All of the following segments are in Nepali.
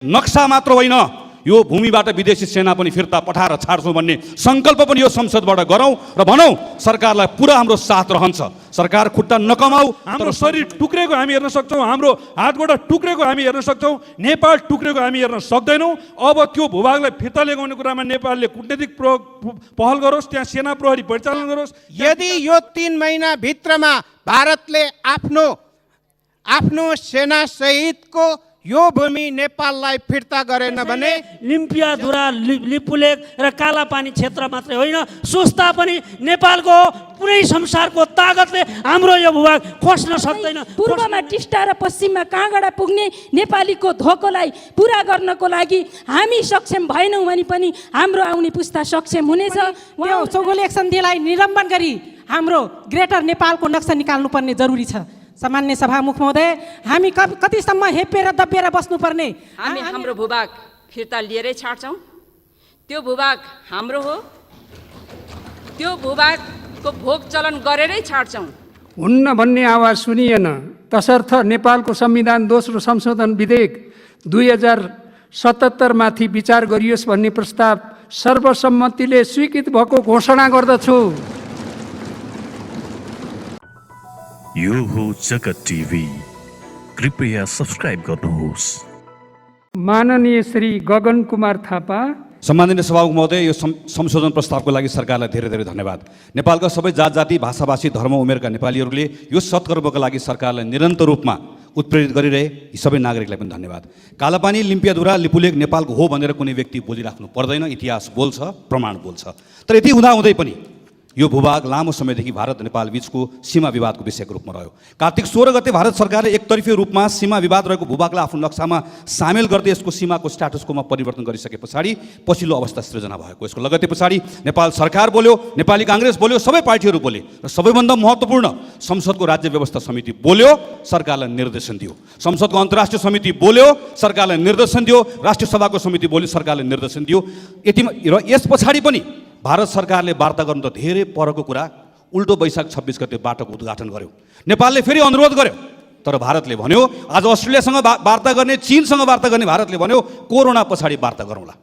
नक्सा मात्र होइन, यो भूमिबाट विदेशी सेना पनि फिर्ता पठाएर छाड्छौँ भन्ने सङ्कल्प पनि यो संसदबाट गरौँ र भनौँ सरकारलाई पुरा हाम्रो साथ रहन्छ। सरकार खुट्टा नकमाऊ। हाम्रो शरीर टुक्रेको हामी हेर्न सक्छौँ, हाम्रो हातगोडा टुक्रेको हामी हेर्न सक्छौँ, नेपाल टुक्रेको हामी हेर्न सक्दैनौँ। अब त्यो भूभागलाई फिर्ता ल्याउने कुरामा नेपालले कूटनीतिक पहल गरोस्, त्यहाँ सेना प्रहरी परिचालन गरोस्। यदि यो 3 महिना भित्रमा भारतले आफ्नो सेना सहितको यो भूमि नेपाललाई फिर्ता गरेन भने लिम्पियाधुरा, लिपुलेक र कालापानी क्षेत्र मात्रै होइन, सुस्ता पनि नेपालको पुरै संसारको तागतले हाम्रो यो भूभाग खोज्न सक्दैन। पूर्वमा टिस्टा र पश्चिममा काँगडा पुग्ने नेपालीको धोकोलाई पुरा गर्नको लागि हामी सक्षम भएनौँ भने पनि हाम्रो आउने पुस्ता सक्षम हुनेछ। त्यो चौगोले सन्धिलाई निलम्बन गरी हाम्रो ग्रेटर नेपालको नक्सा निकाल्नुपर्ने जरुरी छ। सामान्य सभामुख महोदय, हामी कतिसम्म हेपेर दबिएर बस्नुपर्ने? हामी हाम्रो भूभाग फिर्ता लिएरै छाड्छौँ। त्यो भूभाग हाम्रो हो, त्यो भूभागको भोग चलन गरेरै छाड्छौँ। हुन्न भन्ने आवाज सुनिएन, तसर्थ नेपालको संविधान दोस्रो संशोधन विधेयक 2077 माथि विचार गरियोस् भन्ने प्रस्ताव सर्वसम्मतिले स्वीकृत भएको घोषणा गर्दछु। यो हो जगत टिभी, कृपया सब्स्क्राइब गर्नुहोस्। माननीय श्री गगन कुमार थापा। सम्माननीय सभामुख महोदय, यो संशोधन प्रस्तावको लागि सरकारलाई धेरै धेरै धन्यवाद। नेपालका सबै जात जाति, भाषाभाषी, धर्म, उमेरका नेपालीहरूले यो सत्कर्मको लागि सरकारलाई निरन्तर रूपमा उत्प्रेरित गरिरहे यी सबै नागरिकलाई पनि धन्यवाद। कालापानी, लिम्पियाधुरा, लिपुलेक नेपालको हो भनेर कुनै व्यक्ति बोलिराख्नु पर्दैन। इतिहास बोल्छ, प्रमाण बोल्छ। तर यति हुँदाहुँदै पनि यो भूभाग लामो समयदेखि भारत नेपाल बीचको सीमा विवादको विषयको रूपमा रह्यो। कार्तिक 16 गते भारत सरकारले एकतर्फी रूपमा सीमा विवाद रहेको भूभागलाई आफ्नो नक्सामा सामेल गर्दै यसको सीमाको स्ट्याटसकोमा परिवर्तन गरिसके पछाडि पछिल्लो अवस्था सृजना भएको। यसको लगत्तै पछाडि नेपाल सरकार बोल्यो, नेपाली काङ्ग्रेस बोल्यो, सबै पार्टीहरू बोले र सबैभन्दा महत्त्वपूर्ण संसदको राज्य व्यवस्था समिति बोल्यो, सरकारलाई निर्देशन दियो। संसदको अन्तर्राष्ट्रिय समिति बोल्यो, सरकारलाई निर्देशन दियो। राष्ट्रिय सभाको समिति बोल्यो, सरकारले निर्देशन दियो। यति र यस पछाडि पनि भारत सरकारले वार्ता गर्नु त धेरै परको कुरा, उल्टो वैशाख 26 गते बाटोको उद्घाटन गर्यो। नेपालले फेरि अनुरोध गर्यो, तर भारतले भन्यो आज अस्ट्रेलियासँग वार्ता गर्ने, चीनसँग वार्ता गर्ने भारतले भन्यो कोरोना पछाडि वार्ता गरौँला।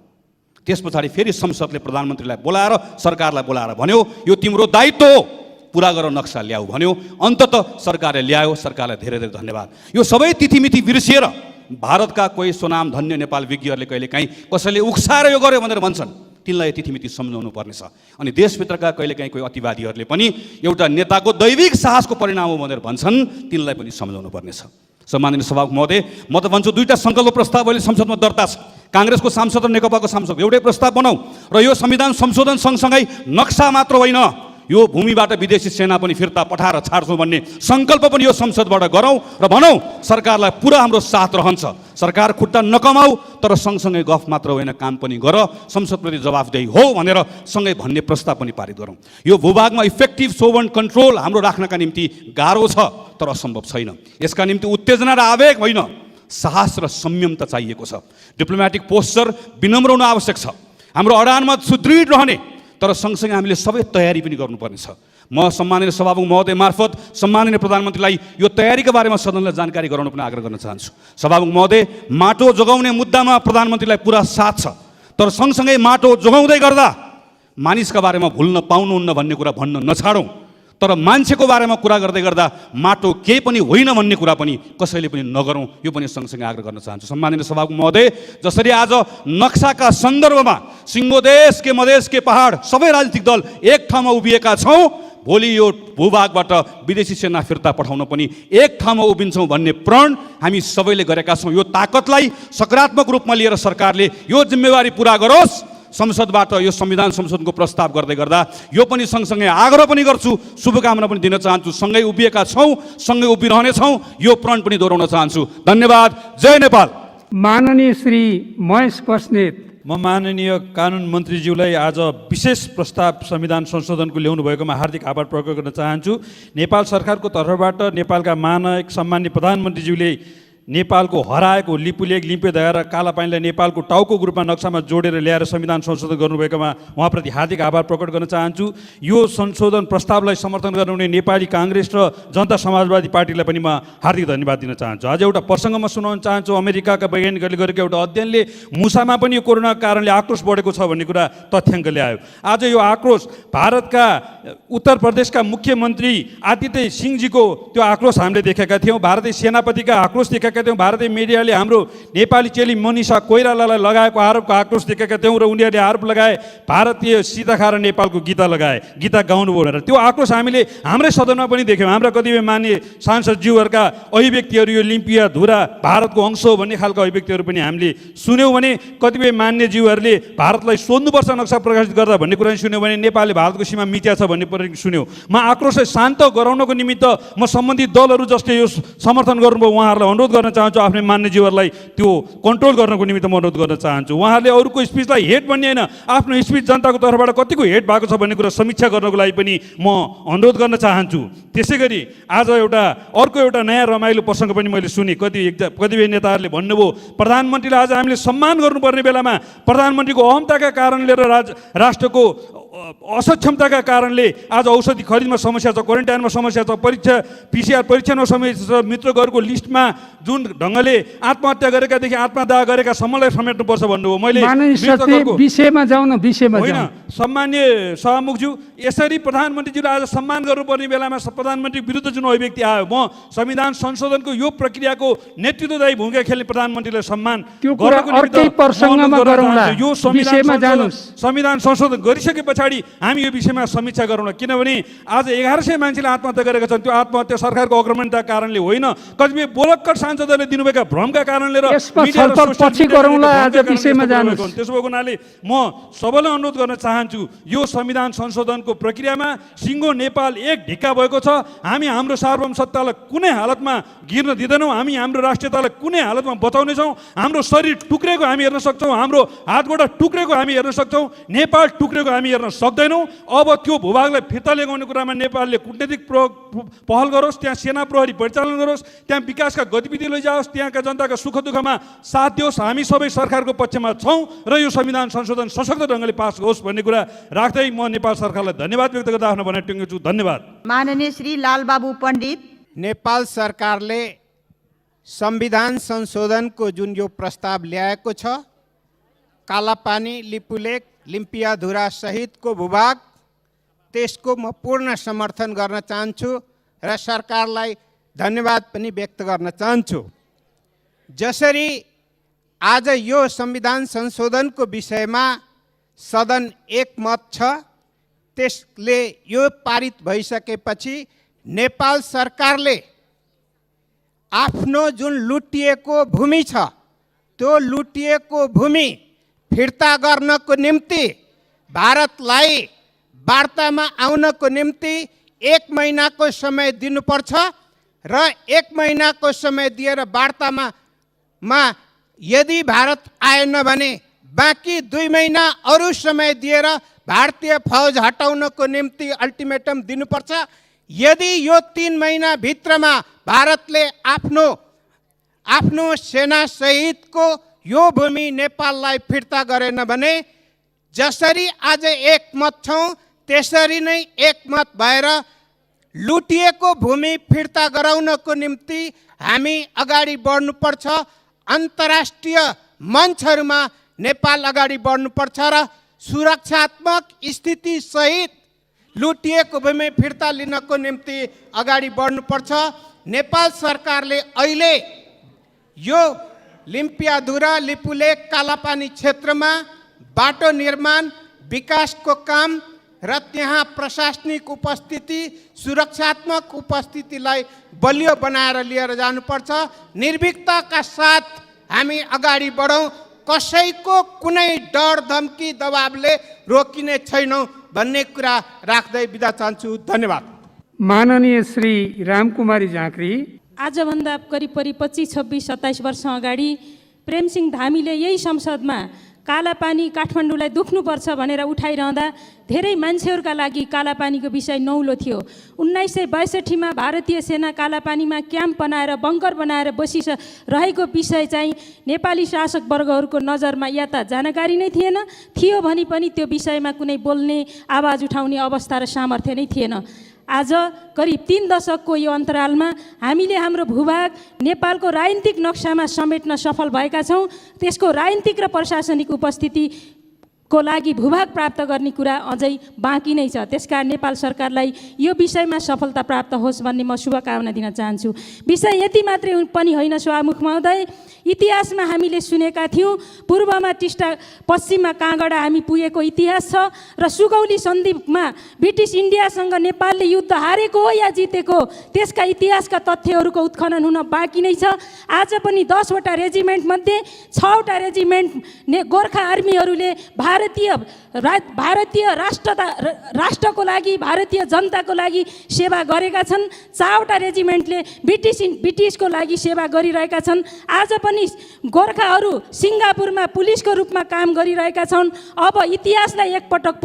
त्यस पछाडि फेरि संसदले प्रधानमन्त्रीलाई बोलाएर, सरकारलाई बोलाएर भन्यो यो तिम्रो दायित्व हो, पुरा गर नक्सा ल्याऊ भन्यो। अन्ततः सरकारले ल्यायो, सरकारलाई धेरै धेरै धन्यवाद। यो सबै तिथिमिति बिर्सिएर भारतका कोही स्वनाम धन्य नेपाल विज्ञहरूले कहिलेकाहीँ कसैले उक्साएर यो गर्यो भनेर भन्छन्, तिनलाई तिथिमिति सम्झाउनु पर्नेछ। अनि देशभित्रका कहिलेकाहीँ कोही अतिवादीहरूले पनि एउटा नेताको दैविक साहसको परिणाम हो भनेर भन्छन्, तिनलाई पनि सम्झाउनु पर्नेछ। सम्माननीय सभामुख महोदय, म त भन्छु दुईटा सङ्कल्प प्रस्ताव अहिले संसदमा दर्ता छ। काङ्ग्रेसको सांसद र नेकपाको सांसद एउटै प्रस्ताव बनाऊ र यो संविधान संशोधन सँगसँगै नक्सा मात्र होइन, यो भूमिबाट विदेशी सेना पनि फिर्ता पठाएर छाड्छौँ भन्ने सङ्कल्प पनि यो संसदबाट गरौँ र भनौँ सरकारलाई पुरा हाम्रो साथ रहन्छ। सरकार खुट्टा नकमाऊ, तर सँगसँगै गफ मात्र होइन, काम पनि गर, संसदप्रति जवाफदेही हो भनेर सँगै भन्ने प्रस्ताव पनि पारित गरौँ। यो भूभागमा इफेक्टिभ सोभर्न कन्ट्रोल हाम्रो राख्नका निम्ति गाह्रो छ, तर असम्भव छैन। यसका निम्ति उत्तेजना र आवेग होइन, साहस र संयम त चाहिएको छ। डिप्लोमेटिक पोस्चर विनम्र हुन आवश्यक छ। हाम्रो अडानमा सुदृढ रहने, तर सँगसँगै हामीले सबै तयारी पनि गर्नुपर्नेछ। म सम्माननीय सभामुख महोदय मार्फत सम्माननीय प्रधानमन्त्रीलाई यो तयारीका बारेमा सदनलाई जानकारी गराउन पनि आग्रह गर्न चाहन्छु। सभामुख महोदय, माटो जोगाउने मुद्दामा प्रधानमन्त्रीलाई पुरा साथ छ, तर सँगसँगै माटो जोगाउँदै गर्दा मानिसका बारेमा भुल्न पाउनुहुन्न भन्ने कुरा भन्न नछाडौँ, तर मान्छेको बारेमा कुरा गर्दै गर्दा माटो केही पनि होइन भन्ने कुरा पनि कसैले पनि नगरौँ, यो पनि सँगसँगै आग्रह गर्न चाहन्छु। सम्माननीय सभामुख महोदय, जसरी आज नक्साका सन्दर्भमा सिङ्गोदेश के मधेस के पहाड सबै राजनीतिक दल एक ठाउँमा उभिएका छौँ, भोलि यो भूभागबाट विदेशी सेना फिर्ता पठाउन पनि एक ठाउँमा उभिन्छौँ भन्ने प्रण हामी सबैले गरेका छौँ। यो ताकतलाई सकारात्मक रूपमा लिएर सरकारले यो जिम्मेवारी पुरा गरोस्। संसदबाट यो संविधान संशोधनको प्रस्ताव गर्दै गर्दा यो पनि सँगसँगै आग्रह पनि गर्छु, शुभकामना पनि दिन चाहन्छु। सँगै उभिएका छौँ, सँगै उभिरहनेछौँ, यो प्रण पनि दोहोऱ्याउन चाहन्छु। धन्यवाद। जय नेपाल। माननीय श्री महेश बस्नेत। म माननीय कानुन मन्त्रीज्यूलाई आज विशेष प्रस्ताव संविधान संशोधनको ल्याउनु भएकोमा हार्दिक आभार प्रकट गर्न चाहन्छु। नेपाल सरकारको तर्फबाट नेपालका महानायक सम्माननीय प्रधानमन्त्रीज्यूले नेपालको हराएको लिपुलेक लिम्पेदया र कालापानीलाई नेपालको टाउको रूपमा नक्सामा जोडेर ल्याएर संविधान संशोधन गर्नुभएकोमा उहाँप्रति हार्दिक आभार प्रकट गर्न चाहन्छु। यो संशोधन प्रस्तावलाई समर्थन गर्नुहुने नेपाली काङ्ग्रेस र जनता समाजवादी पार्टीलाई पनि म हार्दिक धन्यवाद दिन चाहन्छु। आज एउटा प्रसङ्ग म सुनाउन चाहन्छु। अमेरिकाका वैज्ञानिकहरूले गरेको एउटा अध्ययनले मुसामा पनि यो कोरोनाको कारणले आक्रोश बढेको छ भन्ने कुरा तथ्याङ्क ल्यायो। आज यो आक्रोश भारतका उत्तर प्रदेशका मुख्यमन्त्री आदित्य सिंहजीको त्यो आक्रोश हामीले देखेका थियौँ। भारतीय सेनापतिका आक्रोश देखेका थियौँ। भारतीय मिडियाले हाम्रो नेपाली चेली मनिषा कोइरालालाई लगाएको आरोपको आक्रोश देखेका थियौँ र उनीहरूले आरोप लगाए भारतीय सीता खाएर नेपालको गीता लगाए, गीता गाउनुभयो भनेर। त्यो आक्रोश हामीले हाम्रै सदनमा पनि देख्यौँ। हाम्रा कतिपय मान्य सांसदज्यूहरूका अभिव्यक्तिहरू यो लिम्पिया धुरा भारतको अंश हो भन्ने खालका अभिव्यक्तिहरू पनि हामीले सुन्यौँ भने कतिपय मान्यज्यूहरूले भारतलाई सोध्नुपर्छ नक्सा प्रकाशित गर्दा भन्ने कुरा सुन्यौँ भने नेपालले भारतको सीमा मिच्या छ भन्ने पनि सुन्यौँ। म आक्रोशलाई शान्त गराउनको निमित्त म सम्बन्धित दलहरू जसले यो समर्थन गर्नुभयो उहाँहरूलाई अनुरोध गर्न चाहन्छु। आफ्नै मान्यज्यूहरूलाई त्यो कन्ट्रोल गर्नको निमित्त म अनुरोध गर्न चाहन्छु। उहाँहरूले अरूको स्पिचलाई हेट भन्ने होइन, आफ्नो स्पिच जनताको तर्फबाट कतिको हेट भएको छ भन्ने कुरा समीक्षा गर्नको लागि पनि म अनुरोध गर्न चाहन्छु। त्यसै गरी आज अर्को एउटा नयाँ रमाइलो प्रसङ्ग पनि मैले सुने। कतिपय नेताहरूले भन्नुभयो प्रधानमन्त्रीलाई आज हामीले सम्मान गर्नुपर्ने बेलामा प्रधानमन्त्रीको अहमताका कारणले र राष्ट्रको असक्षमताका कारणले आज औषधि खरिदमा समस्या छ, क्वारेन्टाइनमा समस्या छ, PCR परीक्षणमा समस्या छ, मित्रहरूको लिस्टमा जुन ढङ्गले आत्महत्या गरेकादेखि आत्मदाह गरेका सम्मलाई समेट्नुपर्छ भन्नुभयो। मैले विषयमा जाउँ न, विषयमा होइन सम्मान्य सभामुखज्यू, यसरी प्रधानमन्त्रीज्यूले आज सम्मान गर्नुपर्ने बेलामा प्रधानमन्त्री विरुद्ध जुन अभिव्यक्ति आयो, म संविधान संशोधनको यो प्रक्रियाको नेतृत्वदायी भूमिका खेल्ने प्रधानमन्त्रीलाई सम्मान गर्नको निमित्त यो संविधान संशोधन गरिसके पछाडि हामी यो विषयमा समीक्षा गरौँ। किनभने आज 1100 मान्छेले आत्महत्या गरेका छन्। त्यो आत्महत्या सरकारको अग्रमणताका कारणले होइन, कतिपय बोलक्कर सांसदहरूले दिनुभएका भ्रमका कारणले र त्यसो भएको हुनाले म सबैलाई अनुरोध गर्न चाहन्छु यो संविधान संशोधनको प्रक्रियामा सिङ्गो नेपाल एक ढिक्का भएको छ। हामी हाम्रो सार्वभौम सत्तालाई कुनै हालतमा गिर्न दिँदैनौँ। हामी हाम्रो राष्ट्रियतालाई कुनै हालतमा बचाउनेछौँ। हाम्रो शरीर टुक्रेको हामी हेर्न सक्छौँ, हाम्रो हातगोडा टुक्रेको हामी हेर्न सक्छौँ, नेपाल टुक्रेको हामी हेर्न सक्दैनौँ। अब त्यो भूभागलाई फिर्ता ल्याउने कुरामा नेपालले कूटनीतिक पहल गरोस्, त्यहाँ सेना प्रहरी परिचालन गरोस्, त्यहाँ विकासका गतिविधि लैजाओस्, त्यहाँका जनताका सुख दुःखमा साथ दियोस्। हामी सबै सरकारको पक्षमा छौँ र यो संविधान संशोधन सशक्त ढङ्गले पास होस् भन्ने कुरा राख्दै म नेपाल सरकारलाई धन्यवाद व्यक्त गर्दा आफ्नो भनाइ टुङ्ग्छु। धन्यवाद। माननीय श्री लालबाबु पण्डित। नेपाल सरकारले संविधान संशोधनको जुन यो प्रस्ताव ल्याएको छ, कालापानी, लिपुलेक, लिम्पियाधुरा सहितको भूभाग, त्यसको म पूर्ण समर्थन गर्न चाहन्छु र सरकारलाई धन्यवाद पनि व्यक्त गर्न चाहन्छु। जसरी आज यो संविधान संशोधनको विषयमा सदन एकमत छ, त्यसले यो पारित भइसकेपछि नेपाल सरकारले आफ्नो जुन लुटिएको भूमि छ त्यो लुटिएको भूमि फिर्ता गर्नको निम्ति भारतलाई वार्तामा आउनको निम्ति 1 महिनाको समय दिनुपर्छ र 1 महिनाको समय दिएर वार्तामा यदि भारत आएन भने बाँकी 2 महिना अरू समय दिएर भारतीय फौज हटाउनको निम्ति अल्टिमेटम दिनुपर्छ। यदि यो 3 महिना भित्रमा भारतले आफ्नो सेना सहितको यो भूमि नेपाललाई फिर्ता गरेन भने जसरी आज एकमत छौँ त्यसरी नै एकमत भएर लुटिएको भूमि फिर्ता गराउनको निम्ति हामी अगाडि बढ्नुपर्छ। अन्तर्राष्ट्रिय मञ्चहरूमा नेपाल अगाडि बढ्नुपर्छ र सुरक्षात्मक स्थिति सहित लुटिएको भूमि फिर्ता लिनको निम्ति अगाडि बढ्नुपर्छ। नेपाल सरकारले अहिले यो लिम्पियाधुरा, लिपुलेक, कालापानी क्षेत्रमा बाटो निर्माण, विकासको काम र त्यहाँ प्रशासनिक उपस्थिति, सुरक्षात्मक उपस्थितिलाई बलियो बनाएर लिएर जानुपर्छ। निर्भीकताका साथ हामी अगाडि बढौँ। कसैको कुनै डर धम्की दबावले रोकिने छैनौँ भन्ने कुरा राख्दै बिदा चाहन्छु। धन्यवाद। माननीय श्री रामकुमारी झाँक्री। आजभन्दा करिब 25, 26, 27 वर्ष अगाडि प्रेमसिंह धामीले यही संसदमा कालापानी काठमाडौँलाई दुख्नुपर्छ भनेर उठाइरहँदा धेरै मान्छेहरूका लागि कालापानीको विषय नौलो थियो। 1962मा भारतीय सेना कालापानीमा क्याम्प बनाएर बङ्कर बनाएर बसिरहेको विषय चाहिँ नेपाली शासक वर्गहरूको नजरमा या त जानकारी नै थियो भने पनि त्यो विषयमा कुनै बोल्ने आवाज उठाउने अवस्था र सामर्थ्य नै थिएन। आज करिब 3 दशकको यो अन्तरालमा हामीले हाम्रो भूभाग नेपालको राजनीतिक नक्सामा समेट्न सफल भएका छौँ। त्यसको राजनीतिक र प्रशासनिक उपस्थितिको लागि भूभाग प्राप्त गर्ने कुरा अझै बाँकी नै छ। त्यसकारण नेपाल सरकारलाई यो विषयमा सफलता प्राप्त होस् भन्ने म शुभकामना दिन चाहन्छु। विषय यति मात्रै पनि होइन सभामुख महोदय, इतिहासमा हामीले सुनेका थियौँ पूर्वमा टिस्टा, पश्चिममा काँगडा हामी पुगेको इतिहास छ र सुगौली सन्धिमा ब्रिटिस इन्डियासँग नेपालले युद्ध हारेको हो या जितेको त्यसका इतिहासका तथ्यहरूको उत्खनन हुन बाँकी नै छ। आज पनि 10 वटा रेजिमेन्ट मध्ये 6 वटा रेजिमेन्ट गोर्खा आर्मीहरूले भारतीय राष्ट्रको लागि भारतीय जनताको लागि सेवा गरेका छन्। 4 वटा रेजिमेन्टले ब्रिटिसको लागि सेवा गरिरहेका छन्। आज पनि गोर्खाहरू सिङ्गापुरमा पुलिसको रूपमा काम गरिरहेका छन्। अब इतिहासलाई एकपटक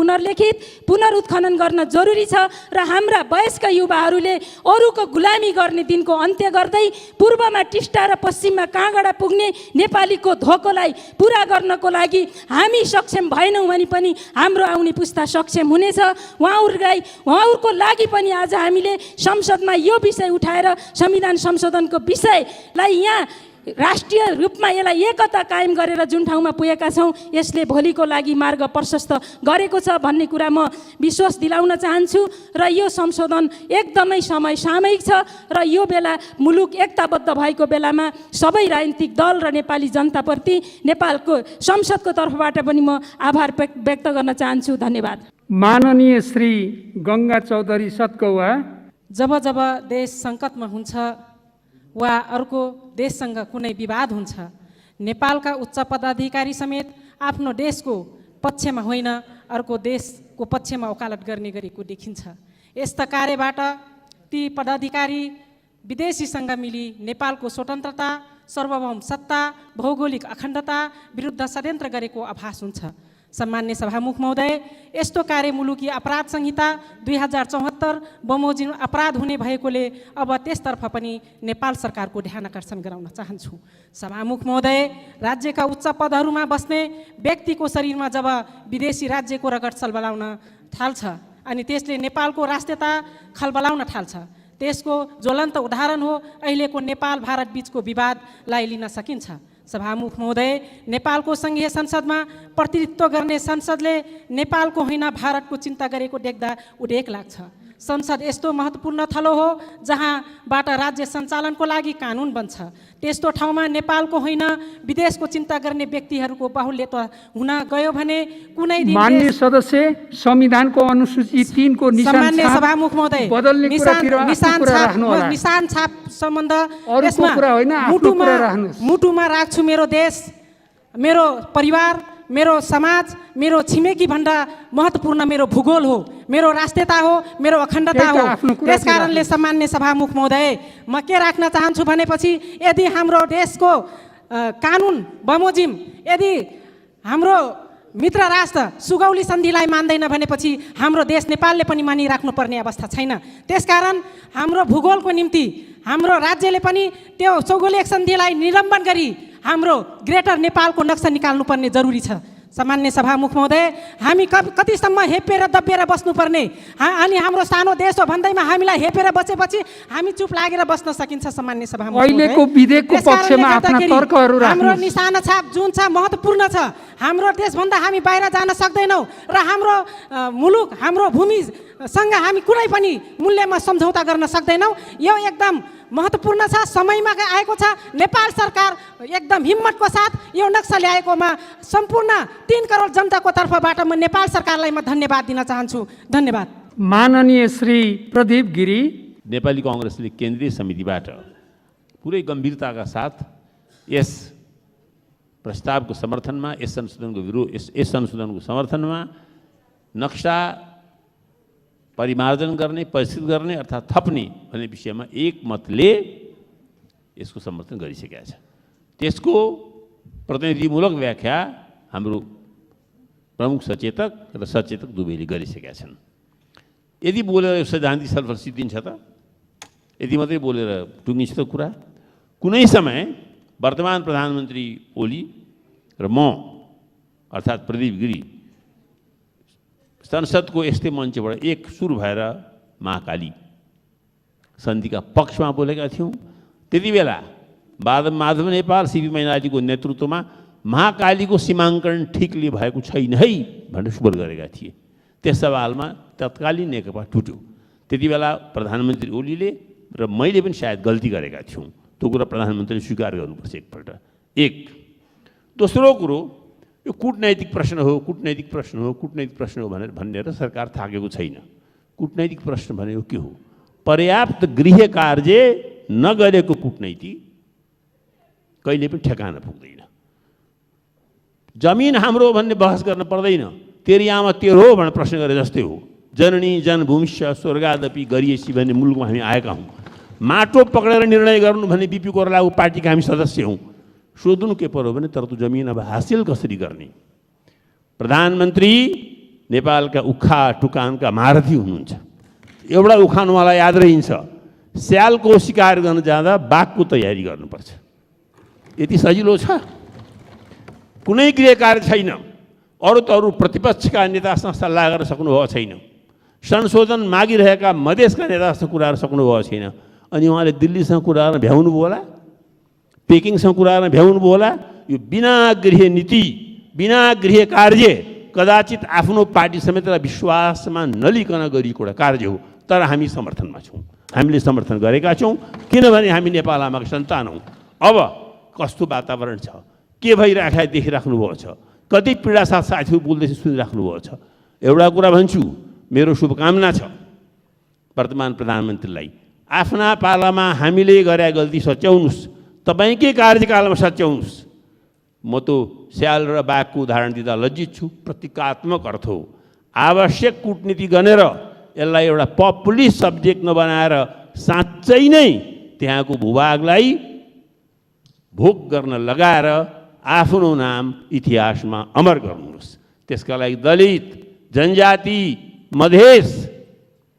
पुनरुत्खनन गर्न जरुरी छ र हाम्रा वयस्क युवाहरूले अरूको गुलामी गर्ने दिनको अन्त्य गर्दै पूर्वमा टिस्टा र पश्चिममा काँगडा पुग्ने नेपालीको धोकोलाई पुरा गर्नको लागि हामी सक्षम भएनौँ भने पनि हाम्रो आउने पुस्ता सक्षम हुनेछ। उहाँहरूको लागि पनि आज हामीले संसदमा यो विषय उठाएर संविधान संशोधनको विषयलाई यहाँ राष्ट्रिय रूपमा यसलाई एकता कायम गरेर जुन ठाउँमा पुगेका छौँ यसले भोलिको लागि मार्ग प्रशस्त गरेको छ भन्ने कुरा म विश्वास दिलाउन चाहन्छु। र यो संशोधन एकदमै समय सामयिक छ र यो बेला मुलुक एकताबद्ध भएको बेलामा सबै राजनीतिक दल र नेपाली जनताप्रति नेपालको संसदको तर्फबाट पनि म आभार व्यक्त गर्न चाहन्छु। धन्यवाद। माननीय श्री गङ्गा चौधरी सतकौवा। जब देश सङ्कटमा हुन्छ वा अर्को देशसँग कुनै विवाद हुन्छ, नेपालका उच्च पदाधिकारी समेत आफ्नो देशको पक्षमा होइन अर्को देशको पक्षमा वकालत गर्ने गरेको देखिन्छ। यस्ता कार्यबाट ती पदाधिकारी विदेशीसँग मिली नेपालको स्वतन्त्रता, सार्वभौम सत्ता, भौगोलिक अखण्डता विरुद्ध षड्यन्त्र गरेको आभास हुन्छ। सम्मान्य सभामुख महोदय, यस्तो कार्य मुलुकी अपराध संहिता 2074 बमोजिम अपराध हुने भएकोले अब त्यसतर्फ पनि नेपाल सरकारको ध्यान आकर्षण गराउन चाहन्छु। सभामुख महोदय, राज्यका उच्च पदहरूमा बस्ने व्यक्तिको शरीरमा जब विदेशी राज्यको रगत खलबलाउन थाल्छ अनि त्यसले नेपालको राष्ट्रियता खलबलाउन थाल्छ, त्यसको ज्वलन्त उदाहरण हो अहिलेको नेपाल भारत बीचको विवादलाई लिन सकिन्छ। सभामुख महोदय, नेपालको सङ्घीय संसदमा प्रतिनिधित्व गर्ने संसदले नेपालको होइन भारतको चिन्ता गरेको देख्दा उदेक लाग्छ। संसद यस्तो महत्त्वपूर्ण थलो हो जहाँबाट राज्य सञ्चालनको लागि कानुन बन्छ। त्यस्तो ठाउँमा नेपालको होइन विदेशको चिन्ता गर्ने व्यक्तिहरूको बाहुल्यता हुन गयो भने कुनै दिन माननीय सदस्य संविधानको अनुसूची 3 को सामान्य सभामुख महोदय बदल्ने निशान छाप सम्बन्ध मुटुमा राख्छु। मेरो देश, मेरो परिवार, मेरो समाज, मेरो छिमेकी भन्दा महत्त्वपूर्ण मेरो भूगोल हो, मेरो राष्ट्रियता हो, मेरो अखण्डता हो। त्यस कारणले सम्मान्य सभामुख महोदय, म के राख्न चाहन्छु भनेपछि यदि हाम्रो देशको कानुन बमोजिम यदि हाम्रो मित्र राष्ट्र सुगौली सन्धिलाई मान्दैन भनेपछि हाम्रो देश नेपालले पनि मानिराख्नुपर्ने अवस्था छैन। त्यसकारण हाम्रो भूगोलको निम्ति हाम्रो राज्यले पनि त्यो सुगौली सन्धिलाई निलम्बन गरी हाम्रो ग्रेटर नेपालको नक्सा निकाल्नुपर्ने जरुरी छ। सामान्य सभामुख महोदय, हामी कतिसम्म हेपेर दबिएर बस्नुपर्ने अनि हाम्रो सानो देश हो भन्दैमा हामीलाई हेपेर बसेपछि हामी चुप लागेर बस्न सकिन्छ। सामान्य सभामुख अहिलेको विधेयकको पक्षमा आफ्ना तर्कहरू राख्नु। हाम्रो निशाना छाप जुन छ महत्त्वपूर्ण छ। हाम्रो देशभन्दा हामी बाहिर जान सक्दैनौँ र हाम्रो मुलुक, हाम्रो भूमिसँग हामी कुनै पनि मूल्यमा सम्झौता गर्न सक्दैनौँ। यो एकदम महत्त्वपूर्ण छ, समयमा आएको छ। नेपाल सरकार एकदम हिम्मतको साथ यो नक्सा ल्याएकोमा सम्पूर्ण 3 करोड जनताको तर्फबाट म नेपाल सरकारलाई म धन्यवाद दिन चाहन्छु। धन्यवाद। माननीय श्री प्रदीप गिरी। नेपाली कांग्रेसले केन्द्रीय समितिबाट पुरै गम्भीरताका साथ यस प्रस्तावको समर्थनमा, यस संशोधनको समर्थनमा नक्सा परिमार्जन गर्ने, परिष्कृत गर्ने अर्थात् थप्ने भन्ने विषयमा एक मतले यसको समर्थन गरिसकेका छ। त्यसको प्रतिनिधिमूलक व्याख्या हाम्रो प्रमुख सचेतक र सचेतक दुवैले गरिसकेका छन्। यदि बोलेर सैद्धान्तिक छलफल सिद्धिन्छ त, यदि मात्रै बोलेर टुङ्गिन्छ त कुरा? कुनै समय वर्तमान प्रधानमन्त्री ओली र म अर्थात् प्रदीप गिरी संसदको यस्तै मञ्चबाट एक सुर भएर महाकाली सन्धिका पक्षमा बोलेका थियौँ। त्यति बेला माधव नेपाल सीपी मैनालीको नेतृत्वमा महाकालीको सीमाङ्कन ठिकले भएको छैन है भनेर सुबल गरेका थिए। त्यस सवालमा तत्कालीन नेकपा टुट्यो। त्यति बेला प्रधानमन्त्री ओलीले र मैले पनि सायद गल्ती गरेका थियौँ। त्यो कुरा प्रधानमन्त्रीले स्वीकार गर्नुपर्छ एकपल्ट। एक दोस्रो कुरो, यो कूटनैतिक प्रश्न हो, कूटनैतिक प्रश्न हो, कूटनैतिक प्रश्न हो भनेर सरकार थाकेको छैन। कूटनैतिक प्रश्न भनेको के हो? पर्याप्त गृह कार्य नगरेको कूटनीति कहिले पनि ठेगाना पुग्दैन। जमिन हाम्रो भन्ने बहस गर्न पर्दैन। तेरी आमा तेरो भनेर प्रश्न गरे जस्तै हो। जननी जनभूमिष्य स्वर्गादपि गरिएसी भन्ने मुलुकमा हामी आएका हौँ। माटो पक्रेर निर्णय गर्नु भन्ने बिपी कोइरालाको पार्टीका हामी सदस्य हौँ। सोध्नु के पर्यो भने तर त्यो जमिन अब हासिल कसरी गर्ने? प्रधानमन्त्री नेपालका उखा टुकानका महारथी हुनुहुन्छ। एउटा उखान उहाँलाई याद रहन्छ, स्यालको शिकार गर्न जाँदा बाघको तयारी गर्नुपर्छ। यति सजिलो छ? कुनै गृह कार्य छैन। अरू त अरू प्रतिपक्षका नेतासँग सल्लाह गर्न सक्नुभएको छैन। संशोधन मागिरहेका मधेसका नेतासँग कुरा गर्न सक्नुभएको छैन। अनि उहाँले दिल्लीसँग कुरा गर्न भ्याउनुभयो होला, पेकिङसँग कुरा गर्न भ्याउनुभयो होला। यो बिना गृह नीति, बिना गृह कार्य कदाचित आफ्नो पार्टी समेतलाई विश्वासमा नलिकन गरिएको एउटा कार्य हो। तर हामी समर्थनमा छौँ, हामीले समर्थन गरेका छौँ, किनभने हामी नेपाल आमाको सन्तान हौँ। अब कस्तो वातावरण छ, के भइरहेको देखिराख्नुभएको छ, कति पीडा साथ साथीहरू बोल्दैछ सुनिराख्नुभएको छ। एउटा कुरा भन्छु, मेरो शुभकामना छ वर्तमान प्रधानमन्त्रीलाई, आफ्ना पालामा हामीले गरे गल्ती सच्याउनुहोस्, तपाईँकै कार्यकालमा सच्याउनुहोस्। म त स्याल र बाघको उदाहरण दिँदा लज्जित छु। प्रतीकात्मक अर्थ हो। आवश्यक कूटनीति गनेर यसलाई एउटा पपुलिस्ट सब्जेक्ट नबनाएर साँच्चै नै त्यहाँको भूभागलाई भोग गर्न लगाएर आफ्नो नाम इतिहासमा अमर गर्नुहोस्। त्यसका लागि दलित, जनजाति, मधेस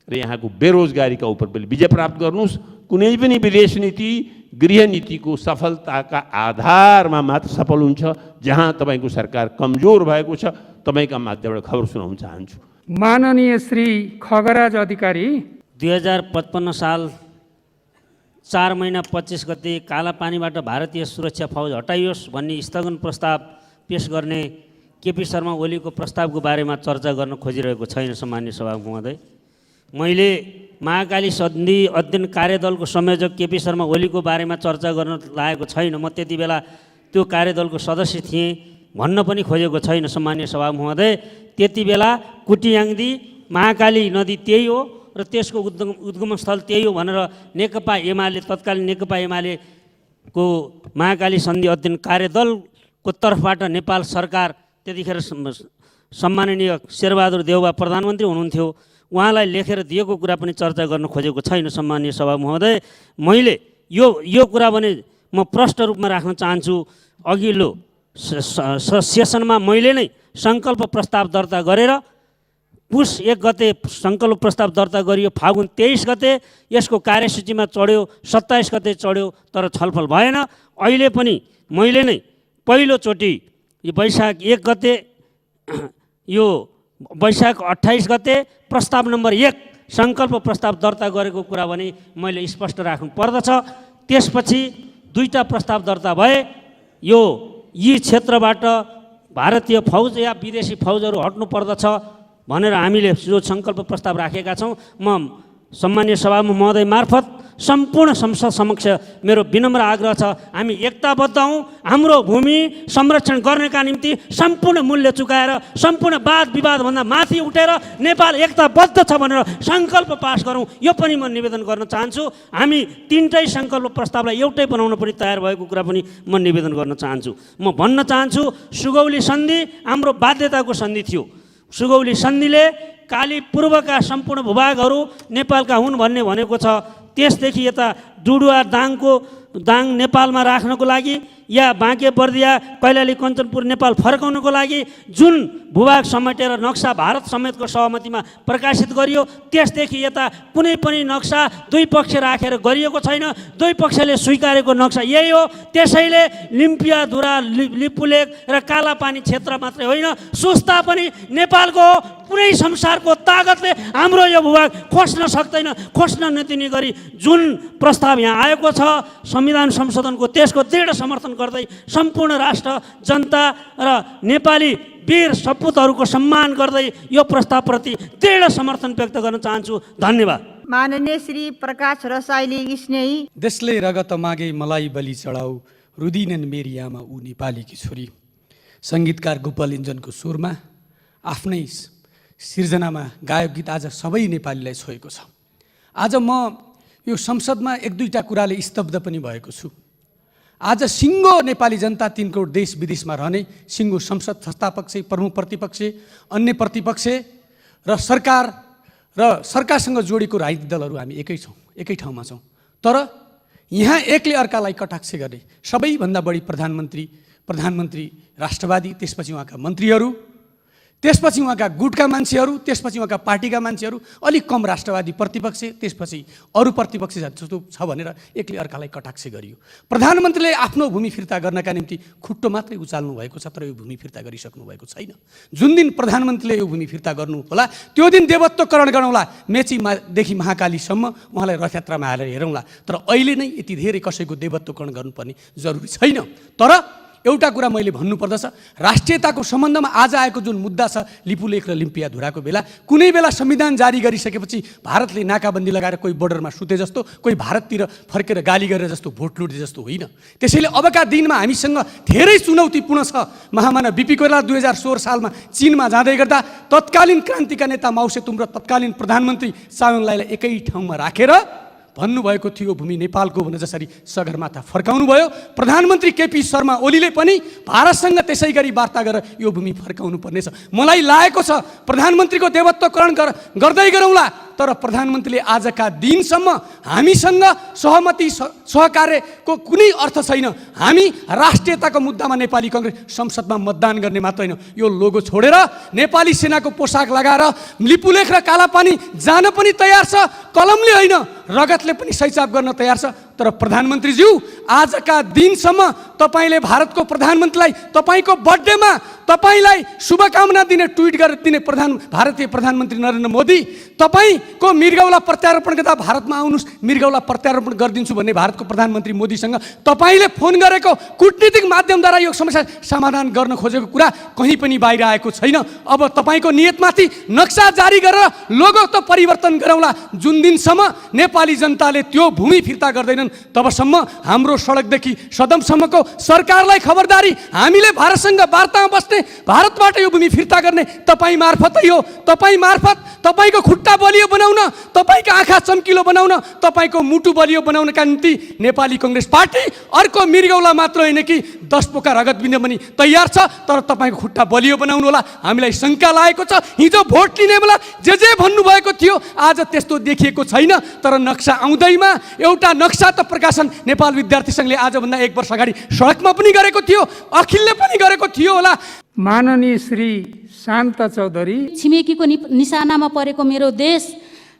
र यहाँको बेरोजगारीका उप पनि विजय प्राप्त गर्नुहोस्। कुनै पनि विदेश नीति गृह नीतिको सफलताका आधारमा मात्र सफल हुन्छ। जहाँ तपाईँको सरकार कमजोर भएको छ, तपाईँका माध्यमबाट खबर सुनाउन चाहन्छु। माननीय श्री खगराज अधिकारी, 2055 साल 4 महिना 25 गते कालापानीबाट भारतीय सुरक्षा फौज हटाइयोस् भन्ने स्थगन प्रस्ताव पेश गर्ने केपी शर्मा ओलीको प्रस्तावको बारेमा चर्चा गर्न खोजिरहेको छैन। सम्मान्य सभामुख महोदय, मैले महाकाली सन्धि अध्ययन कार्यदलको संयोजक केपी शर्मा ओलीको बारेमा चर्चा गर्न लागेको छैन। म त्यति बेला त्यो कार्यदलको सदस्य थिएँ, भन्न पनि खोजेको छैन। सम्मान्य सभामुख महोदय, त्यति बेला कुटियाङ्दी महाकाली नदी त्यही हो र त्यसको उद्गम स्थल त्यही हो भनेर नेकपा एमाले, तत्कालीन नेकपा एमालेको महाकाली सन्धि अध्ययन कार्यदलको तर्फबाट नेपाल सरकार, त्यतिखेर सम्माननीय शेरबहादुर देउवा प्रधानमन्त्री हुनुहुन्थ्यो, उहाँलाई लेखेर दिएको कुरा पनि चर्चा गर्न खोजेको छैन। सम्मान्य सभा महोदय, मैले यो कुरा भने म प्रष्ट रूपमा राख्न चाहन्छु। अघिल्लो सेसनमा मैले नै सङ्कल्प प्रस्ताव दर्ता गरेर पुस 1 गते सङ्कल्प प्रस्ताव दर्ता गरियो, फागुन 23 गते यसको कार्यसूचीमा चढ्यो, 27 गते चढ्यो, तर छलफल भएन। अहिले पनि मैले नै पहिलोचोटि यो वैशाख 1 गते, यो वैशाख 28 गते प्रस्ताव नम्बर 1 सङ्कल्प प्रस्ताव दर्ता गरेको कुरा भने मैले स्पष्ट राख्नु पर्दछ। त्यसपछि 2टा प्रस्ताव दर्ता भए। यी क्षेत्रबाट भारतीय फौज या विदेशी फौजहरू हट्नु पर्दछ भनेर हामीले जो सङ्कल्प प्रस्ताव राखेका छौँ। म सम्मान्य सभामुख महोदय मार्फत सम्पूर्ण संसद समक्ष मेरो विनम्र आग्रह छ, हामी एकताबद्ध हौँ। हाम्रो भूमि संरक्षण गर्नका निम्ति सम्पूर्ण मूल्य चुकाएर, सम्पूर्ण वाद विवादभन्दा माथि उठेर नेपाल एकताबद्ध छ भनेर सङ्कल्प पास गरौँ। यो पनि म निवेदन गर्न चाहन्छु। हामी 3टै सङ्कल्प प्रस्तावलाई एउटै बनाउन पनि तयार भएको कुरा पनि म निवेदन गर्न चाहन्छु। म भन्न चाहन्छु, सुगौली सन्धि हाम्रो बाध्यताको सन्धि थियो। सुगौली सन्धिले काली पूर्वका सम्पूर्ण भूभागहरू नेपालका हुन् भन्ने भनेको छ। त्यसदेखि यता डुडुवा दाङ नेपालमा राख्नको लागि या बाँके बर्दिया कैलाली कञ्चनपुर नेपाल फर्काउनको लागि जुन भूभाग समेटेर नक्सा भारत समेतको सहमतिमा प्रकाशित गरियो, त्यसदेखि यता कुनै पनि नक्सा दुई पक्ष राखेर गरिएको छैन। दुई पक्षले स्वीकारेको नक्सा यही हो। त्यसैले लिम्पियाधुरा, लिपुलेक र कालापानी क्षेत्र मात्रै होइन, सुस्ता पनि नेपालको हो। कुनै संसारको तागतले हाम्रो यो भूभाग खोज्न सक्दैन। खोज्न नदिने गरी जुन प्रस्ताव यहाँ आएको छ संविधान संशोधनको, त्यसको दृढ समर्थन गर्दै सम्पूर्ण राष्ट्र, जनता र नेपाली वीर सपुतहरूको सम्मान गर्दै यो प्रस्तावप्रति दृढ समर्थन व्यक्त गर्न चाहन्छु। धन्यवाद। माननीय श्री प्रकाश रसाइली स्नेही। देशले रगत मागे मलाई बलि चढाऊ, रुदिनन् मेरी आमा ऊ नेपालीकी छोरी। सङ्गीतकार गोपाल इन्जनको सुरमा आफ्नै सिर्जनामा गायक गीत आज सबै नेपालीलाई छोएको छ। आज म यो संसदमा एक दुईवटा कुराले स्तब्ध पनि भएको छु। आज सिङ्गो नेपाली जनता 3 करोड देश विदेशमा रहने सिङ्गो संसद, संस्थापक्ष, प्रमुख प्रतिपक्ष, अन्य प्रतिपक्ष र सरकार र सरकारसँग जोडेको राजनीतिक दलहरू हामी एकै छौँ, एकै ठाउँमा छौँ। तर यहाँ एकले अर्कालाई कटाक्ष गर्ने सबैभन्दा बढी प्रधानमन्त्री राष्ट्रवादी, त्यसपछि उहाँका मन्त्रीहरू, त्यसपछि उहाँका गुटका मान्छेहरू, त्यसपछि उहाँका पार्टीका मान्छेहरू, अलिक कम राष्ट्रवादी प्रतिपक्ष, त्यसपछि अरू प्रतिपक्ष जस्तो छ भनेर एकले अर्कालाई कटाक्ष गरियो। प्रधानमन्त्रीले आफ्नो भूमि फिर्ता गर्नका निम्ति खुट्टो मात्रै उचाल्नु भएको छ, तर यो भूमि फिर्ता गरिसक्नु भएको छैन। जुन दिन प्रधानमन्त्रीले यो भूमि फिर्ता गर्नु होला त्यो दिन देवत्वकरण गरौँला, मेचीदेखि महाकालीसम्म उहाँलाई रथयात्रामा हालेर हेरौँला। तर अहिले नै यति धेरै कसैको देवत्वकरण गर्नुपर्ने जरुरी छैन। तर एउटा कुरा मैले भन्नुपर्दछ, राष्ट्रियताको सम्बन्धमा आज आएको जुन मुद्दा छ लिपुलेक र लिम्पियाधुराको बेला, कुनै बेला संविधान जारी गरिसकेपछि भारतले नाकाबन्दी लगाएर कोही बोर्डरमा सुते जस्तो, कोही भारततिर फर्केर गाली गरेर जस्तो, भोट लुटे जस्तो होइन। त्यसैले अबका दिनमा हामीसँग धेरै चुनौतीपूर्ण छ। महामानव बिपी कोइराला 2016 सालमा चीनमा जाँदै गर्दा तत्कालीन क्रान्तिका नेता माओ सेतुङ र तत्कालीन प्रधानमन्त्री चाउ एन लाईलाई एकै ठाउँमा राखेर भन्नुभएको थियो भूमि नेपालको भनेर जसरी सगरमाथा फर्काउनु भयो। प्रधानमन्त्री केपी शर्मा ओलीले पनि भारतसँग त्यसै गरी वार्ता गरेर यो भूमि फर्काउनु पर्नेछ। मलाई लागेको छ प्रधानमन्त्रीको देवत्वकरण गर्दै गरौँला, तर प्रधानमन्त्रीले आजका दिनसम्म हामीसँग सहमति सहकार्यको कुनै अर्थ छैन। हामी राष्ट्रियताको मुद्दामा नेपाली कङ्ग्रेस संसदमा मतदान गर्ने मात्र होइन, यो लोगो छोडेर नेपाली सेनाको पोसाक लगाएर लिपुलेख र कालापानी जान पनि तयार छ। कलमले होइन रगतले पनि सैचाप गर्न तयार छ। तर प्रधानमन्त्रीज्यू आजका दिनसम्म तपाईँले भारतको प्रधानमन्त्रीलाई तपाईँको बर्थडेमा तपाईँलाई शुभकामना दिने ट्विट गरेर दिने भारतीय प्रधानमन्त्री नरेन्द्र मोदी, तपाईँको मृगौला प्रत्यारोपण गर्दा भारतमा आउनुहोस्, मृगौला प्रत्यारोपण गरिदिन्छु भन्ने भारतको प्रधानमन्त्री मोदीसँग तपाईँले फोन गरेको कूटनीतिक माध्यमद्वारा यो समस्या समाधान गर्न खोजेको कुरा कहीँ पनि बाहिर आएको छैन। अब तपाईँको नियतमाथि नक्सा जारी गरेर लोगो त परिवर्तन गरौँला। जुन दिनसम्म नेपाली जनताले त्यो भूमि फिर्ता गर्दैनन् तबसम्म हाम्रो सडकदेखि सदनसम्मको सरकारलाई खबरदारी, हामीले भारतसँग वार्तामा बस्ने, भारतबाट यो भूमि फिर्ता गर्ने तपाईँ मार्फतै हो। तपाईँ मार्फत तपाईँको खुट्टा बलियो बनाउन, तपाईँको आँखा चम्किलो बनाउन, तपाईँको मुटु बलियो बनाउनका निम्ति नेपाली कङ्ग्रेस पार्टी अर्को मृगौला मात्र होइन कि 10 पोका रगत बिन्द पनि तयार छ। तर तपाईँको खुट्टा बलियो बनाउनु होला। हामीलाई शङ्का लागेको छ, हिजो भोट लिने बेला जे भन्नुभएको थियो आज त्यस्तो देखिएको छैन। तर नक्सा आउँदैमा एउटा नक्सा त प्रकाशन नेपाल विद्यार्थी सङ्घले आजभन्दा 1 वर्ष अगाडि सडकमा पनि गरेको थियो, अखिलले पनि गरेको थियो होला। माननीय श्री शान्त चौधरी। छिमेकीको निशानामा परेको मेरो देश,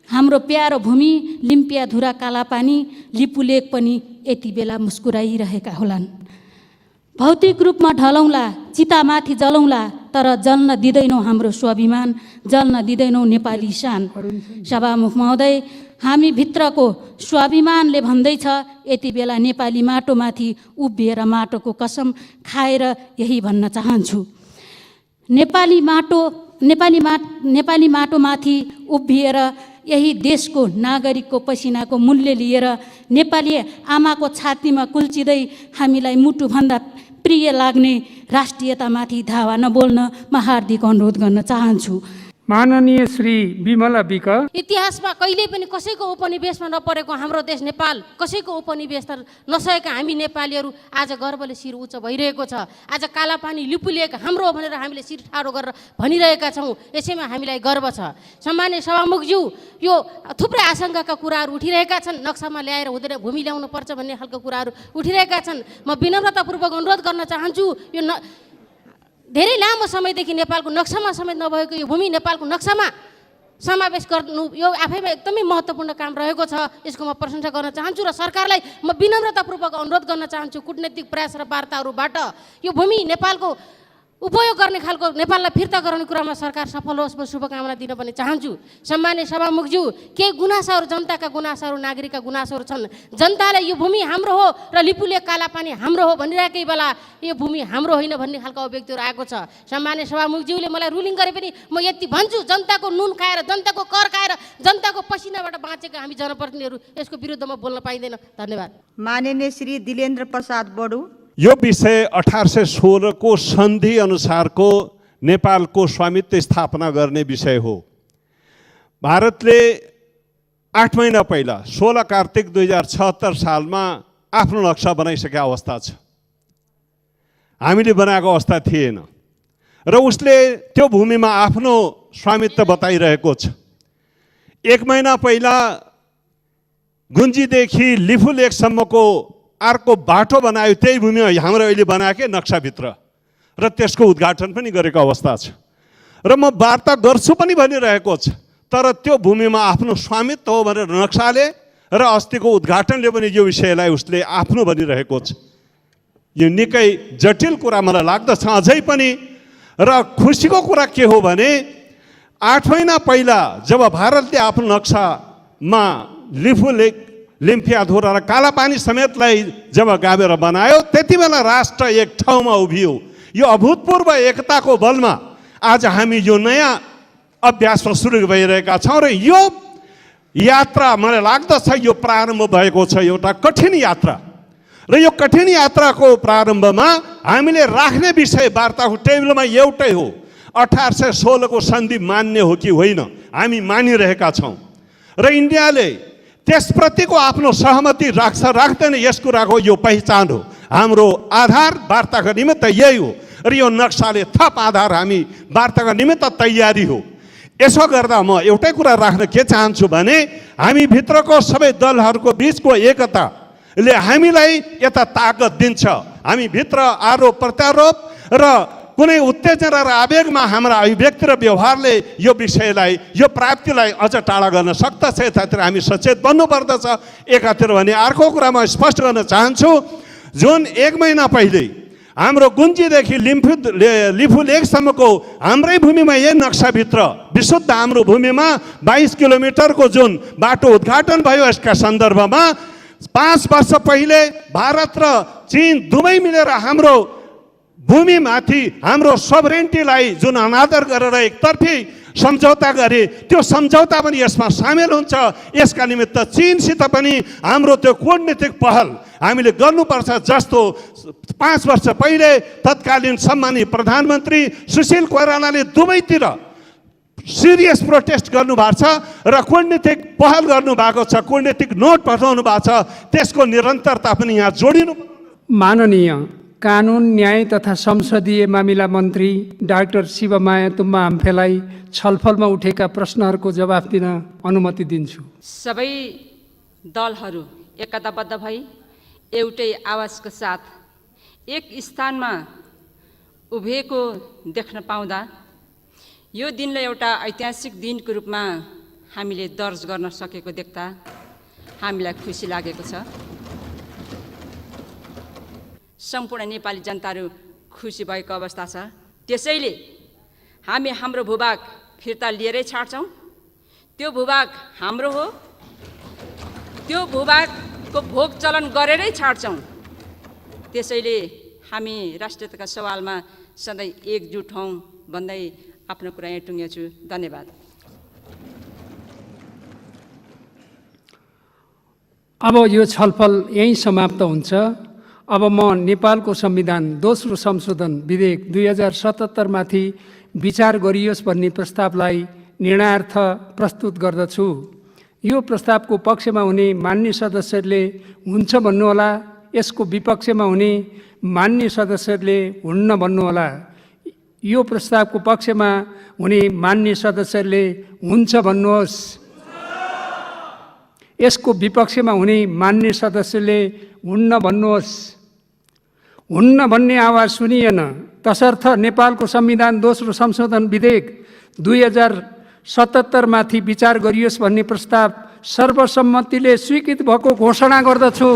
हाम्रो प्यारो भूमि लिम्पियाधुरा, कालापानी, लिपुलेक पनि यति बेला मुस्कुराइरहेका होलान्। भौतिक रूपमा ढलौँला, चितामाथि जलौँला, तर जल्न दिँदैनौँ हाम्रो स्वाभिमान, जल्न दिँदैनौँ नेपाली शान। सभामुख महोदय, हामी भित्रको स्वाभिमानले भन्दैछ यति बेला नेपाली माटोमाथि उभिएर माटोको कसम खाएर यही भन्न चाहन्छु। नेपाली माटोमाथि उभिएर यही देशको नागरिकको पसिनाको मूल्य लिएर नेपाली आमाको छातीमा कुल्चिँदै हामीलाई मुटुभन्दा प्रिय लाग्ने राष्ट्रियतामाथि धावा नबोल्न म हार्दिक अनुरोध गर्न चाहन्छु। माननीय श्री विमला विक। इतिहासमा कहिल्यै पनि कसैको उपनिवेशमा नपरेको हाम्रो देश नेपाल, कसैको उपनिवेश नसकेका हामी नेपालीहरू आज गर्वले शिर उच्च भइरहेको छ। आज कालापानी लिपुलेक हाम्रो हो भनेर हामीले शिर ठाडो गरेर भनिरहेका छौँ। यसैमा हामीलाई गर्व छ। सम्माननीय सभामुखज्यू, यो थुप्रै आशंकाका कुराहरू उठिरहेका छन्। नक्सामा ल्याएर हुँदैन, भूमि ल्याउनु पर्छ भन्ने खालको कुराहरू उठिरहेका छन्। म विनम्रतापूर्वक अनुरोध गर्न चाहन्छु, यो धेरै लामो समयदेखि नेपालको नक्सामा समेत नभएको यो भूमि नेपालको नक्सामा समावेश गर्नु यो आफैमा एकदमै महत्त्वपूर्ण काम रहेको छ। यसको म प्रशंसा गर्न चाहन्छु र सरकारलाई म विनम्रतापूर्वक अनुरोध गर्न चाहन्छु, कूटनीतिक प्रयास र वार्ताहरूबाट यो भूमि नेपालको उपयोग गर्ने खालको नेपाललाई फिर्ता गराउने कुरामा सरकार सफल होस्, म शुभकामना दिन पनि चाहन्छु। सम्माननीय सभामुखज्यू, केही गुनासाहरू, जनताका गुनासाहरू, नागरिकका गुनासोहरू छन्। जनताले यो भूमि हाम्रो हो र लिपुलेक कालापानी हाम्रो हो भनिरहेकै बेला यो भूमि हाम्रो होइन भन्ने खालको अभिव्यक्तिहरू आएको छ। सम्माननीय सभामुखज्यूले मलाई रुलिङ गरे पनि म यति भन्छु, जनताको नुन खाएर, जनताको कर खाएर, जनताको पसिनाबाट बाँचेका हामी जनप्रतिनिधिहरू यसको विरुद्धमा बोल्न पाइँदैन। धन्यवाद। माननीय श्री दिलेन्द्र प्रसाद बडु। यो विषय 1816 को सन्धि अनुसारको नेपालको स्वामित्व स्थापना गर्ने विषय हो। भारतले 8 महिना पहिला 16 कार्तिक 2076 सालमा आफ्नो नक्सा बनाइसकेको अवस्था छ। हामीले बनाएको अवस्था थिएन र उसले त्यो भूमिमा आफ्नो स्वामित्व बताइरहेको छ। 1 महिना पहिला गुन्जीदेखि लिफुलेकसम्मको अर्को बाटो बनायो, त्यही भूमिमा हाम्रो अहिले बनाएकै नक्साभित्र, र त्यसको उद्घाटन पनि गरेको अवस्था छ। र म वार्ता गर्छु पनि भनिरहेको छ, तर त्यो भूमिमा आफ्नो स्वामित्व हो भनेर नक्साले र अस्तिको उद्घाटनले पनि यो विषयलाई उसले आफ्नो भनिरहेको छ। यो निकै जटिल कुरा मलाई लाग्दछ अझै पनि। र खुसीको कुरा के हो भने 8 महिना पहिला जब भारतले आफ्नो नक्सामा लिफुलेक, लिम्फियाधुरा र कालापानी समेतलाई जब गाभेर बनायो, त्यति बेला राष्ट्र एक ठाउँमा उभियो। यो अभूतपूर्व एकताको बलमा आज हामी यो नयाँ अभ्यासमा सुरु भइरहेका छौँ र यो यात्रा मलाई लाग्दछ यो प्रारम्भ भएको छ एउटा कठिन यात्रा। र यो कठिन यात्राको प्रारम्भमा हामीले राख्ने विषय वार्ताको टेबलमा एउटै हो, 1816 को सन्धि मान्य हो कि होइन, हामी मानिरहेका छौँ। र इन्डियाले त्यसप्रतिको आफ्नो सहमति राख्छ राख्दैन यस कुराको यो पहिचान हो। हाम्रो आधार वार्ताको निमित्त यही हो र यो नक्साले थप आधार हामी वार्ताको निमित्त तयारी हो। यसो गर्दा म एउटै कुरा राख्न के चाहन्छु भने हामी भित्रको सबै दलहरूको बिचको एकताले हामीलाई यता ताकत दिन्छ। हामी भित्र आरोप प्रत्यारोप र कुनै उत्तेजना र आवेगमा हाम्रा अभिव्यक्ति र व्यवहारले यो विषयलाई, यो प्राप्तिलाई अझ टाढा गर्न सक्दछ। यतातिर हामी सचेत बन्नुपर्दछ। एकातिर भने अर्को कुरा म स्पष्ट गर्न चाहन्छु, जुन 1 महिना पहिले हाम्रो गुन्जीदेखि लिफुलेकसम्मको हाम्रै भूमिमा यही नक्साभित्र विशुद्ध हाम्रो भूमिमा 22 किलोमिटरको जुन बाटो उद्घाटन भयो, यसका सन्दर्भमा 5 वर्ष पहिले भारत र चीन दुवै मिलेर हाम्रो भूमिमाथि हाम्रो सोभरेन्टीलाई जुन अनादर गरेर एकतर्फी सम्झौता गरे, त्यो सम्झौता पनि यसमा सामेल हुन्छ। यसका निमित्त चीनसित पनि हाम्रो त्यो कूटनीतिक पहल हामीले गर्नुपर्छ। जस्तो 5 वर्ष पहिले तत्कालीन सम्मानित प्रधानमन्त्री सुशील कोइरालाले दुवैतिर सिरियस प्रोटेस्ट गर्नुभएको छ र कूटनीतिक पहल गर्नुभएको छ, कूटनीतिक नोट पठाउनु भएको छ। त्यसको निरन्तरता पनि यहाँ जोडिनु। माननीय कानुन, न्याय तथा संसदीय मामिला मन्त्री डाक्टर शिवमाया तुम्बा आम्फेलाई छलफलमा उठेका प्रश्नहरूको जवाफ दिन अनुमति दिन्छु। सबै दलहरू एकताबद्ध भई एउटै आवाजको साथ एक स्थानमा उभिएको देख्न पाउँदा यो दिनलाई एउटा ऐतिहासिक दिनको रूपमा हामीले दर्ज गर्न सकेको देख्दा हामीलाई खुसी लागेको छ। सम्पूर्ण नेपाली जनताहरू खुसी भएको अवस्था छ। त्यसैले हामी हाम्रो भूभाग फिर्ता लिएरै छाड्छौँ। त्यो भूभाग हाम्रो हो, त्यो भूभागको भोग चलन गरेरै छाड्छौँ। त्यसैले हामी राष्ट्रियताका सवालमा सधैँ एकजुट हौँ भन्दै आफ्नो कुरा यहाँ टुङ्ग्याउँछु। धन्यवाद। अब यो छलफल यहीँ समाप्त हुन्छ। अब म नेपालको संविधान दोस्रो संशोधन विधेयक 2077 माथि विचार गरियोस् भन्ने प्रस्तावलाई निर्णयार्थ प्रस्तुत गर्दछु। यो प्रस्तावको पक्षमा हुने मान्य सदस्यहरूले हुन्छ भन्नुहोला, यसको विपक्षमा हुने मान्य सदस्यहरूले हुन्न भन्नुहोला। यो प्रस्तावको पक्षमा हुने मान्य सदस्यहरूले हुन्छ भन्नुहोस्। यसको विपक्षमा हुने मान्य सदस्यले हुन्न भन्नुहोस्। हुन्न भन्ने आवाज सुनिएन, तसर्थ नेपालको संविधान दोस्रो संशोधन विधेयक 2077 माथि विचार गरियोस् भन्ने प्रस्ताव सर्वसम्मतिले स्वीकृत भएको घोषणा गर्दछु।